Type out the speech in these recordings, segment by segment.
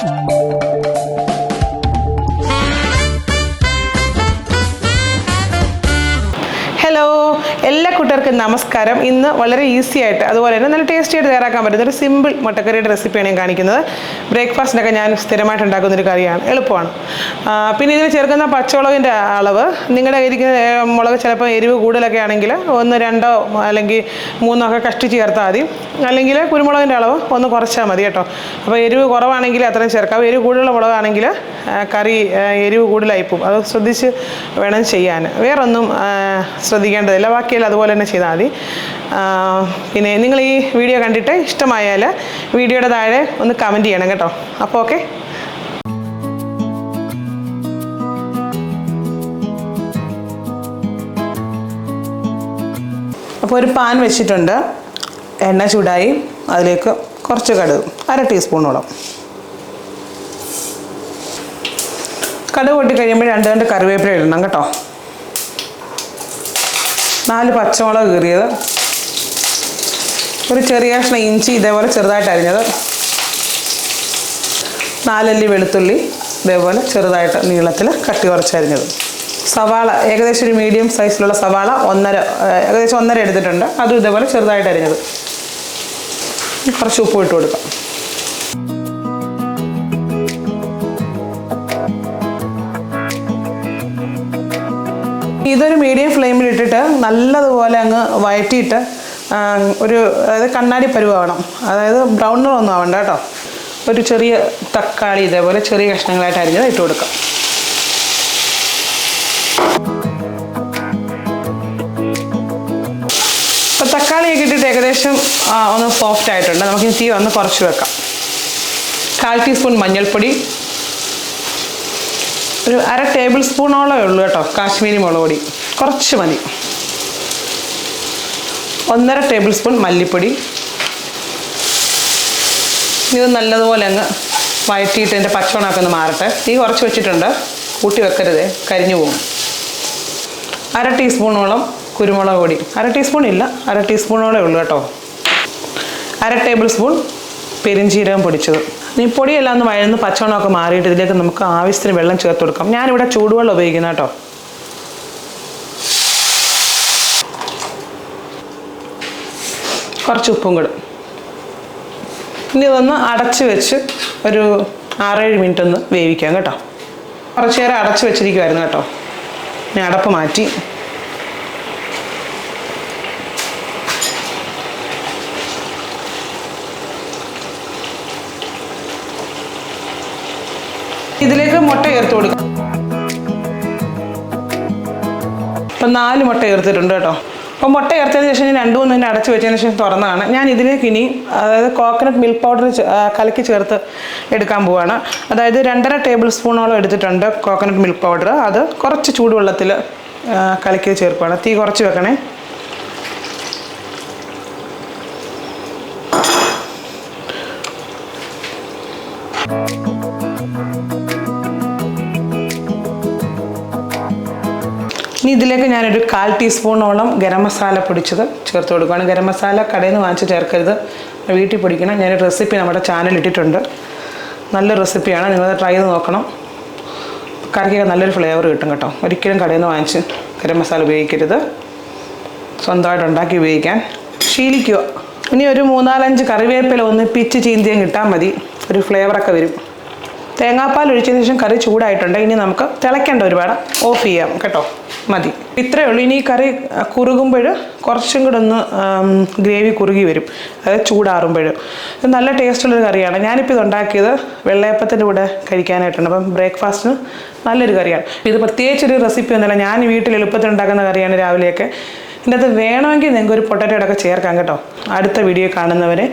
Hello, എല്ലാ കൂട്ടുകാർക്കും നമസ്കാരം. ഇന്ന് വളരെ ഈസി ആയിട്ട് അതുപോലെ തന്നെ നല്ല ടേസ്റ്റി ആയിട്ട് തയ്യാറാക്കാൻ പറ്റുന്ന ഒരു സിമ്പിൾ മുട്ടക്കറിയുടെ റെസിപ്പിയാണ് ഞാൻ കാണിക്കുന്നത്. ബ്രേക്ക്ഫാസ്റ്റിനൊക്കെ ഞാൻ സ്ഥിരമായിട്ട് ഉണ്ടാക്കുന്നൊരു കറിയാണ്, എളുപ്പമാണ്. പിന്നെ ഇതിൽ ചേർക്കുന്ന പച്ചമുളകിൻ്റെ അളവ് നിങ്ങളുടെ ഇരിക്കുന്ന മുളക് ചിലപ്പോൾ എരിവ് കൂടുതലൊക്കെ ആണെങ്കിൽ 1, 2 അല്ലെങ്കിൽ 3 ഒക്കെ കഷ്ടിച്ച് ചേർത്താൽ മതി. അല്ലെങ്കിൽ കുരുമുളകിൻ്റെ അളവ് ഒന്ന് കുറച്ചാൽ മതി കേട്ടോ. അപ്പോൾ എരിവ് കുറവാണെങ്കിൽ അത്രയും ചേർക്കാം. എരിവ് കൂടുതലുള്ള മുളകാണെങ്കിൽ കറി എരിവ് കൂടുതലായിപ്പോവും. അത് ശ്രദ്ധിച്ച് വേണം ചെയ്യാൻ. വേറൊന്നും ശ്രദ്ധിക്കേണ്ടതില്ല, ബാക്കിയെല്ലാം അതുപോലെ തന്നെ ചെയ്താൽ മതി. പിന്നെ നിങ്ങൾ ഈ വീഡിയോ കണ്ടിട്ട് ഇഷ്ടമായാൽ വീഡിയോയുടെ താഴെ ഒന്ന് കമൻറ്റ് ചെയ്യണം കേട്ടോ. അപ്പോൾ ഓക്കെ. അപ്പോൾ ഒരു പാൻ വെച്ചിട്ടുണ്ട്, എണ്ണ ചൂടായി, അതിലേക്ക് കുറച്ച് കടുക്, 1/2 ടീസ്പൂണോളം. കടുക് പൊട്ടി കഴിയുമ്പോൾ 2 കറിവേപ്പില ഇടണം കേട്ടോ. 4 പച്ചമുളക് കീറിയത്, ഒരു ചെറിയ കഷ്ണം ഇഞ്ചി ഇതേപോലെ ചെറുതായിട്ട് അരിഞ്ഞത്, 4 അല്ലി വെളുത്തുള്ളി ഇതേപോലെ ചെറുതായിട്ട് നീളത്തിൽ കട്ടി കുറച്ചരിഞ്ഞത്, സവാള ഏകദേശം ഒരു മീഡിയം സൈസിലുള്ള സവാള ഏകദേശം 1.5 എടുത്തിട്ടുണ്ട്, അതും ഇതേപോലെ ചെറുതായിട്ട് അരിഞ്ഞത്. കുറച്ച് ഉപ്പ് ഇട്ട് കൊടുക്കാം. ഇതൊരു മീഡിയം ഫ്ലെയിമിൽ ഇട്ടിട്ട് നല്ലതുപോലെ അങ്ങ് വഴറ്റിയിട്ട് അതായത് കണ്ണാടി പരുവാവണം, അതായത് ബ്രൗൺ നിറമൊന്നും ആവണ്ട കേട്ടോ. ഒരു ചെറിയ തക്കാളി ഇതേപോലെ ചെറിയ കഷ്ണങ്ങളായിട്ട് അരിഞ്ഞത് ഇട്ട് കൊടുക്കാം. അപ്പോൾ തക്കാളിയൊക്കെ ഇട്ടിട്ട് ഏകദേശം ഒന്ന് സോഫ്റ്റ് ആയിട്ടുണ്ട്. നമുക്കിനി തീ ഒന്ന് കുറച്ച് വെക്കാം. 1/4 ടീസ്പൂൺ മഞ്ഞൾപ്പൊടി, ഒരു 1/2 ടേബിൾ സ്പൂണോളമേ ഉള്ളൂ കേട്ടോ കാശ്മീരി മുളക് പൊടി, കുറച്ച് മതി. 1.5 ടേബിൾ സ്പൂൺ മല്ലിപ്പൊടി. ഇത് നല്ലതുപോലെ അങ്ങ് വഴറ്റിയിട്ട് എൻ്റെ പച്ചമണമൊക്കെ ഒന്ന് മാറട്ടെ. തീ കുറച്ച് വെച്ചിട്ടുണ്ട്, കൂട്ടി വെക്കരുതേ, കരിഞ്ഞു പോകും. 1/2 ടീസ്പൂണോളം കുരുമുളക് പൊടി, 1/2 ടീസ്പൂൺ ഇല്ല, 1/2 ടീസ്പൂണോളേ ഉള്ളൂ കേട്ടോ. 1/2 ടേബിൾ സ്പൂൺ പെരിഞ്ചീരകം പൊടിച്ചത്. ഈ പൊടിയെല്ലാം ഒന്ന് വഴന്ന് പച്ചവെള്ളമൊക്കെ മാറിയിട്ട് ഇതിലേക്ക് നമുക്ക് ആവശ്യത്തിന് വെള്ളം ചേർത്ത് കൊടുക്കാം. ഞാനിവിടെ ചൂടുവെള്ളം ഉപയോഗിക്കുന്ന കേട്ടോ. കുറച്ച് ഉപ്പും കൂടെ. ഇനി ഇതൊന്ന് അടച്ച് വെച്ച് ഒരു 6-7 മിനിറ്റ് ഒന്ന് വേവിക്കാം കേട്ടോ. കുറച്ച് നേരം അടച്ച് വെച്ചിരിക്കുമായിരുന്നു കേട്ടോ. ഞാൻ അടപ്പ് മാറ്റി. ഇതിലേക്ക് മുട്ട ചേർത്ത് കൊടുക്കാം. ഇപ്പം 4 മുട്ട ചേർത്തിട്ടുണ്ട് കേട്ടോ. അപ്പോൾ മുട്ട ചേർത്തതിന് ശേഷം ഞാൻ 2-3 മിനിറ്റ് അടച്ച് വെച്ചതിന് ശേഷം തുറന്നതാണ്. ഞാൻ ഇതിലേക്ക് ഇനി അതായത് കോക്കനട്ട് മിൽക്ക് പൗഡർ കലക്കി ചേർത്ത് എടുക്കാൻ പോവുകയാണ്. അതായത് 2.5 ടേബിൾ സ്പൂണോളം എടുത്തിട്ടുണ്ട് കോക്കനട്ട് മിൽക്ക് പൗഡർ. അത് കുറച്ച് ചൂടുവെള്ളത്തിൽ കലക്കി ചേർക്കുകയാണ്. തീ കുറച്ച് വെക്കണേ. ഇനി ഇതിലേക്ക് ഞാനൊരു 1/4 ടീസ്പൂണോളം ഗരം മസാല പൊടിച്ചത് ചേർത്ത് കൊടുക്കുകയാണ്. ഗരം മസാല കടയിൽ നിന്ന് വാങ്ങിച്ച് ചേർക്കരുത്, വീട്ടിൽ പൊടിക്കണം. ഞാനൊരു റെസിപ്പി നമ്മുടെ ചാനൽ ഇട്ടിട്ടുണ്ട്, നല്ല റെസിപ്പിയാണ്, നിങ്ങളത് ട്രൈ ചെയ്ത് നോക്കണം. കറിക്കൊക്കെ നല്ലൊരു ഫ്ലേവർ കിട്ടും കേട്ടോ. ഒരിക്കലും കടയിൽ നിന്ന് വാങ്ങിച്ച് ഗരം മസാല ഉപയോഗിക്കരുത്, സ്വന്തമായിട്ട് ഉണ്ടാക്കി ഉപയോഗിക്കാൻ ശീലിക്കുക. ഇനി ഒരു 3-4-5 കറിവേപ്പില ഒന്ന് പിച്ച് ചീന്തിയും കിട്ടാൽ മതി, ഒരു ഫ്ലേവറൊക്കെ വരും. തേങ്ങാപ്പാൽ ഒഴിച്ചതിന് ശേഷം കറി ചൂടായിട്ടുണ്ട്. ഇനി നമുക്ക് തിളയ്ക്കേണ്ട, ഒരുപാട് ഓഫ് ചെയ്യാം കേട്ടോ, മതി. ഇത്രയേ ഉള്ളൂ. ഇനി ഈ കറി കുറുകുമ്പോൾ കുറച്ചും കൂടെ ഒന്ന് ഗ്രേവി കുറുകി വരും, അതായത് ചൂടാറുമ്പോൾ. ഇത് നല്ല ടേസ്റ്റുള്ളൊരു കറിയാണ്. ഞാനിപ്പോൾ ഇത് ഉണ്ടാക്കിയത് വെള്ളയപ്പത്തിൻ്റെ കൂടെ കഴിക്കാനായിട്ടുണ്ട്. അപ്പം ബ്രേക്ക്ഫാസ്റ്റിന് നല്ലൊരു കറിയാണ്. ഇത് പ്രത്യേകിച്ചൊരു റെസിപ്പി ഒന്നുമില്ല, ഞാൻ വീട്ടിൽ എളുപ്പത്തിൽ ഉണ്ടാക്കുന്ന കറിയാണ് രാവിലെയൊക്കെ. ഇതിൻ്റെ അത് വേണമെങ്കിൽ നിങ്ങൾക്ക് ഒരു പൊട്ടറ്റോടൊക്കെ ചേർക്കാം കേട്ടോ. അടുത്ത വീഡിയോ കാണുന്നവരെ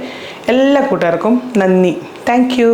എല്ലാ കൂട്ടുകാർക്കും നന്ദി. Thank you.